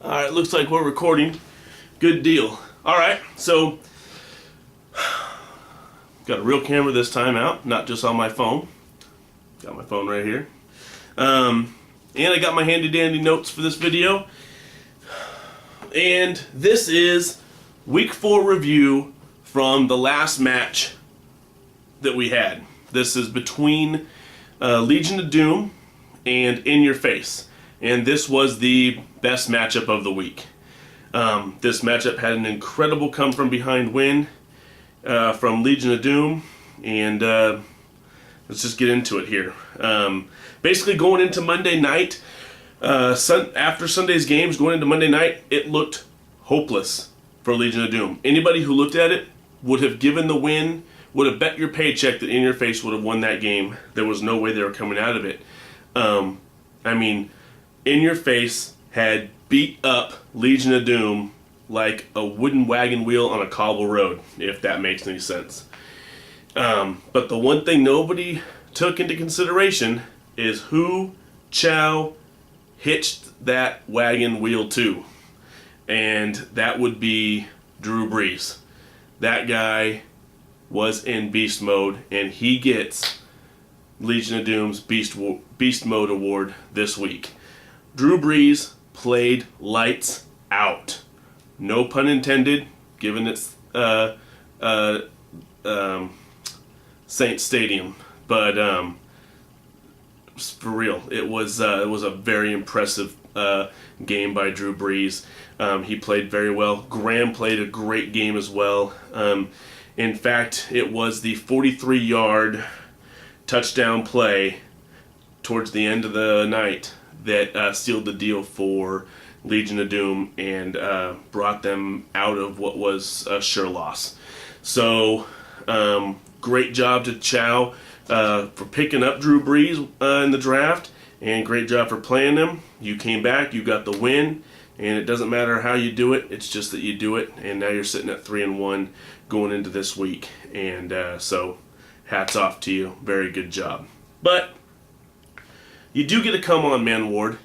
Alright, looks like we're recording. Good deal. Alright, so got a real camera this time out, not just on my phone. Got my phone right here. And I got my handy dandy notes for this video. And this is week 4 review from the last match that we had. This is between Legion of Doom and In Your Face. And this was the best matchup of the week. This matchup had an incredible come from behind win from Legion of Doom. And let's just get into it here. Basically going into Monday night, after Sunday's games, going into Monday night, it looked hopeless for Legion of Doom. Anybody who looked at it would have given the win, would have bet your paycheck that In Your Face would have won that game. There was no way they were coming out of it. I mean, In Your Face had beat up Legion of Doom like a wooden wagon wheel on a cobble road, if that makes any sense. But the one thing nobody took into consideration is who Chow hitched that wagon wheel to. And that would be Drew Brees. That guy was in beast mode, and he gets Legion of Doom's Beast Mode Award this week. Drew Brees played lights out. No pun intended, given it's Saint Stadium. But for real, it was a very impressive game by Drew Brees. He played very well. Graham played a great game as well. In fact, it was the 43-yard touchdown play towards the end of the night that sealed the deal for Legion of Doom and brought them out of what was a sure loss. So, great job to Chow for picking up Drew Brees in the draft, and great job for playing him. You came back, you got the win, and it doesn't matter how you do it, it's just that you do it, and now you're sitting at 3-1 going into this week. And so, hats off to you. Very good job. But you do get a come on man award,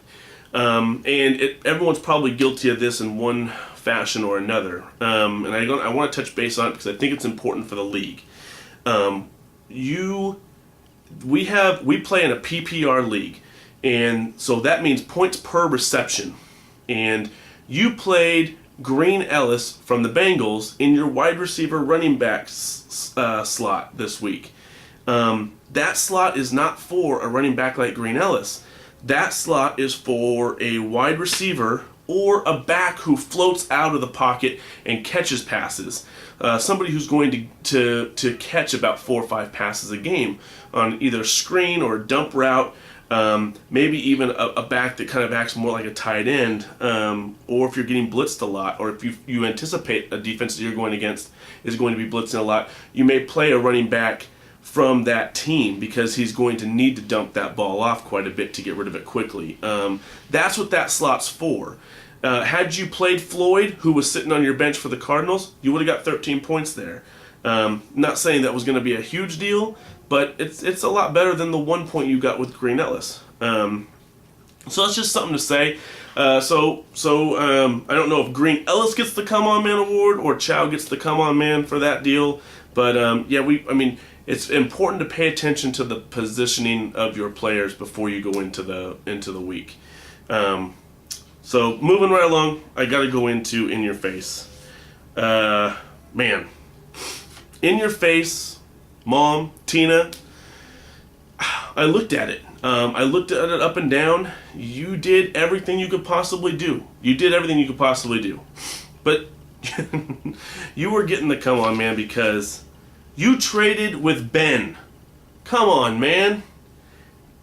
and everyone's probably guilty of this in one fashion or another. And I want to touch base on it because I think it's important for the league. We play in a PPR league, and so that means points per reception. And you played Green Ellis from the Bengals in your wide receiver running back slot this week. That slot is not for a running back like Green Ellis. That slot is for a wide receiver or a back who floats out of the pocket and catches passes. Somebody who's going to catch about 4 or 5 passes a game on either a screen or a dump route, maybe even a back that kind of acts more like a tight end, or if you're getting blitzed a lot, or if you anticipate a defense that you're going against is going to be blitzing a lot, you may play a running back from that team because he's going to need to dump that ball off quite a bit to get rid of it quickly. That's what that slot's for. Had you played Floyd, who was sitting on your bench for the Cardinals, you would have got 13 points there. Not saying that was going to be a huge deal, but it's a lot better than the 1 point you got with Green Ellis. So that's just something to say. So I don't know if Green Ellis gets the Come On Man award or Chow gets the Come On Man for that deal. But it's important to pay attention to the positioning of your players before you go into the week. So moving right along, I got to go into In Your Face. Man, In Your Face, Mom, Tina. I looked at it. I looked at it up and down. You did everything you could possibly do. But you were getting the come on, man, because you traded with Ben. Come on, man.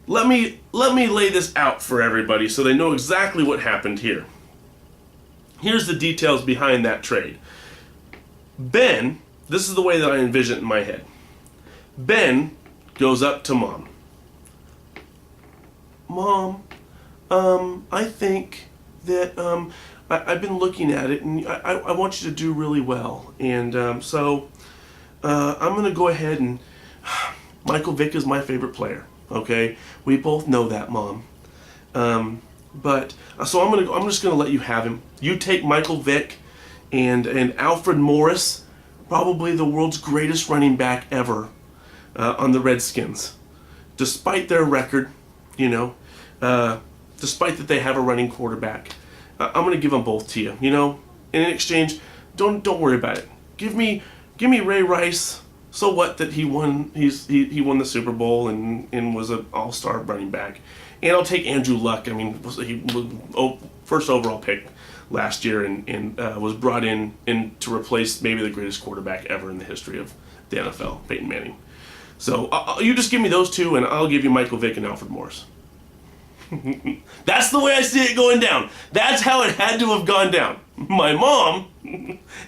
Let me lay this out for everybody so they know exactly what happened here. Here's the details behind that trade. Ben, this is the way that I envision it in my head. Ben goes up to Mom. Mom, I think that I've been looking at it, and I want you to do really well. And so I'm going to go ahead and... Michael Vick is my favorite player. Okay, we both know that, Mom. But so I'm just gonna let you have him. You take Michael Vick and Alfred Morris, probably the world's greatest running back ever, on the Redskins, despite their record, you know, despite that they have a running quarterback. I'm gonna give them both to you. You know, in exchange, don't worry about it. Give me Ray Rice. So what that he won? He won the Super Bowl and was an all-star running back. And I'll take Andrew Luck. I mean, he was first overall pick last year and was brought in to replace maybe the greatest quarterback ever in the history of the NFL, Peyton Manning. So you just give me those two, and I'll give you Michael Vick and Alfred Morris. That's the way I see it going down. That's how it had to have gone down. My mom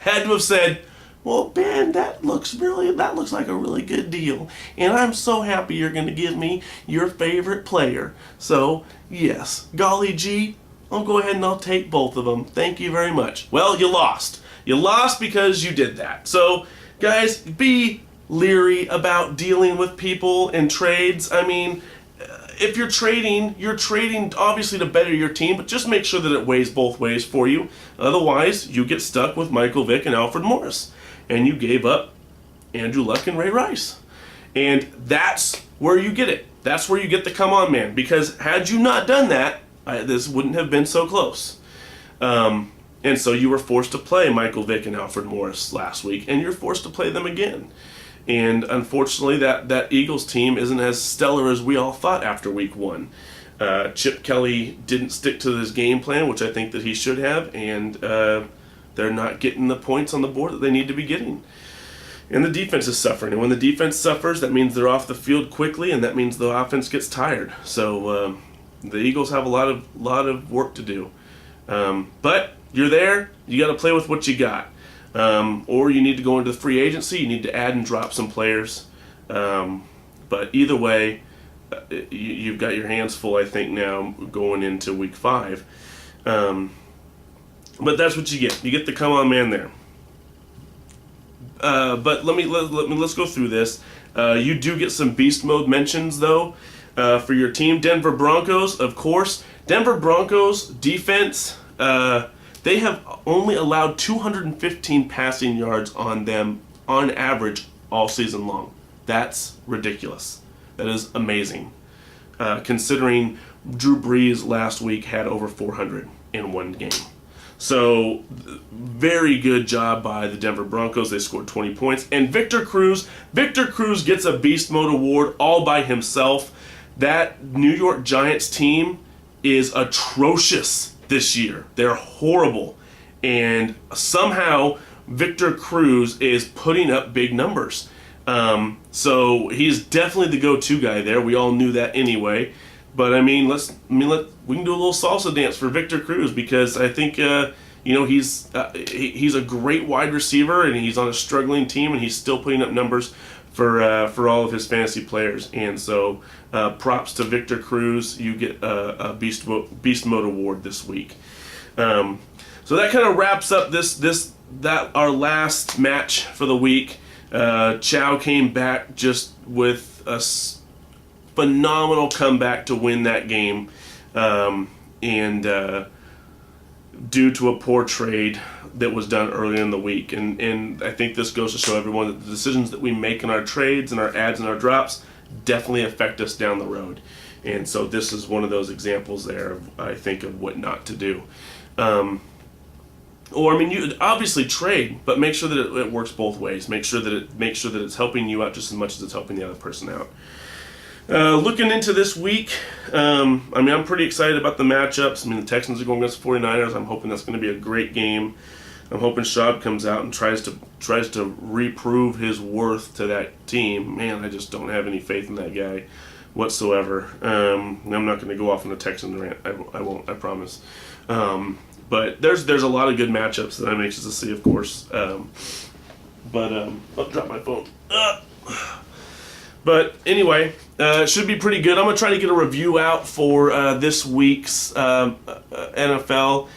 had to have said, well, Ben, that looks like a really good deal, and I'm so happy you're going to give me your favorite player. So, yes, golly gee, I'll go ahead and I'll take both of them. Thank you very much. Well, you lost. You lost because you did that. So, guys, be leery about dealing with people and trades. I mean, if you're trading obviously to better your team, but just make sure that it weighs both ways for you. Otherwise, you get stuck with Michael Vick and Alfred Morris. And you gave up Andrew Luck and Ray Rice. And that's where you get it. That's where you get the come on man. Because had you not done that, this wouldn't have been so close. And so you were forced to play Michael Vick and Alfred Morris last week, and you're forced to play them again. And unfortunately, that Eagles team isn't as stellar as we all thought after week 1. Chip Kelly didn't stick to his game plan, which I think that he should have, and they're not getting the points on the board that they need to be getting. And the defense is suffering. And when the defense suffers, that means they're off the field quickly, and that means the offense gets tired. So the Eagles have a lot of work to do. But you're there. You got to play with what you got. Or you need to go into the free agency. You need to add and drop some players. But either way, you've got your hands full, I think, now going into week 5. But that's what you get. You get the come on man there. But let's go through this. You do get some beast mode mentions though for your team. Denver Broncos, of course. Denver Broncos defense. They have only allowed 215 passing yards on them on average all season long. That's ridiculous. That is amazing. Considering Drew Brees last week had over 400 in one game. So, very good job by the Denver Broncos. They scored 20 points. And Victor Cruz gets a Beast Mode award all by himself. That New York Giants team is atrocious this year. They're horrible. And somehow, Victor Cruz is putting up big numbers. So, he's definitely the go-to guy there. We all knew that anyway. But we can do a little salsa dance for Victor Cruz because I think he's a great wide receiver and he's on a struggling team and he's still putting up numbers for all of his fantasy players. And so props to Victor Cruz. You get a Beast Mode award this week. So that kind of wraps up our last match for the week. Chow came back just with a phenomenal comeback to win that game, and due to a poor trade that was done early in the week. And I think this goes to show everyone that the decisions that we make in our trades and our adds and our drops definitely affect us down the road. And so this is one of those examples there, I think, of what not to do. You obviously trade, but make sure that it works both ways. Make sure that it's helping you out just as much as it's helping the other person out. Looking into this week, I'm pretty excited about the matchups. The Texans are going against the 49ers. I'm hoping that's going to be a great game. I'm hoping Schaub comes out and tries to reprove his worth to that team. Man, I just don't have any faith in that guy whatsoever. I'm not going to go off on a Texans rant. I won't. I promise. But there's a lot of good matchups that I'm anxious to see, of course. I'll drop my phone. But anyway, it should be pretty good. I'm going to try to get a review out for this week's NFL.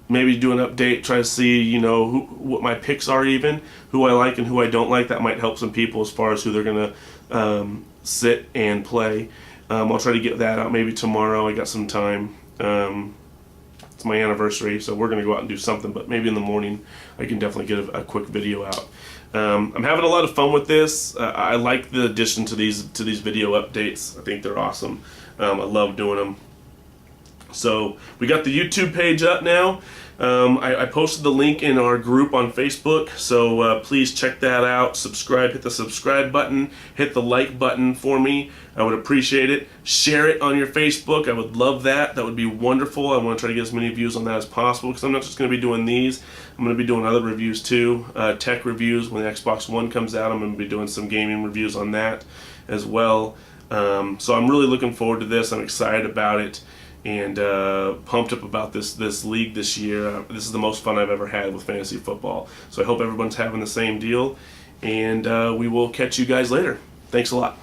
Maybe do an update, try to see, what my picks are even, who I like and who I don't like. That might help some people as far as who they're going to sit and play. I'll try to get that out maybe tomorrow. I got some time. It's my anniversary, so we're going to go out and do something, but maybe in the morning I can definitely get a quick video out. I'm having a lot of fun with this. I like the addition to these video updates. I think they're awesome. I love doing them. So we got the YouTube page up now. I posted the link in our group on Facebook, so please check that out. Subscribe, hit the subscribe button, hit the like button for me. I would appreciate it. Share it on your Facebook. I would love that. That would be wonderful. I want to try to get as many views on that as possible, because I'm not just going to be doing these. I'm going to be doing other reviews too, tech reviews. When the Xbox One comes out, I'm going to be doing some gaming reviews on that as well. So I'm really looking forward to this. I'm excited about it, and pumped up about this league this year. This is the most fun I've ever had with fantasy football. So I hope everyone's having the same deal, and we will catch you guys later. Thanks a lot.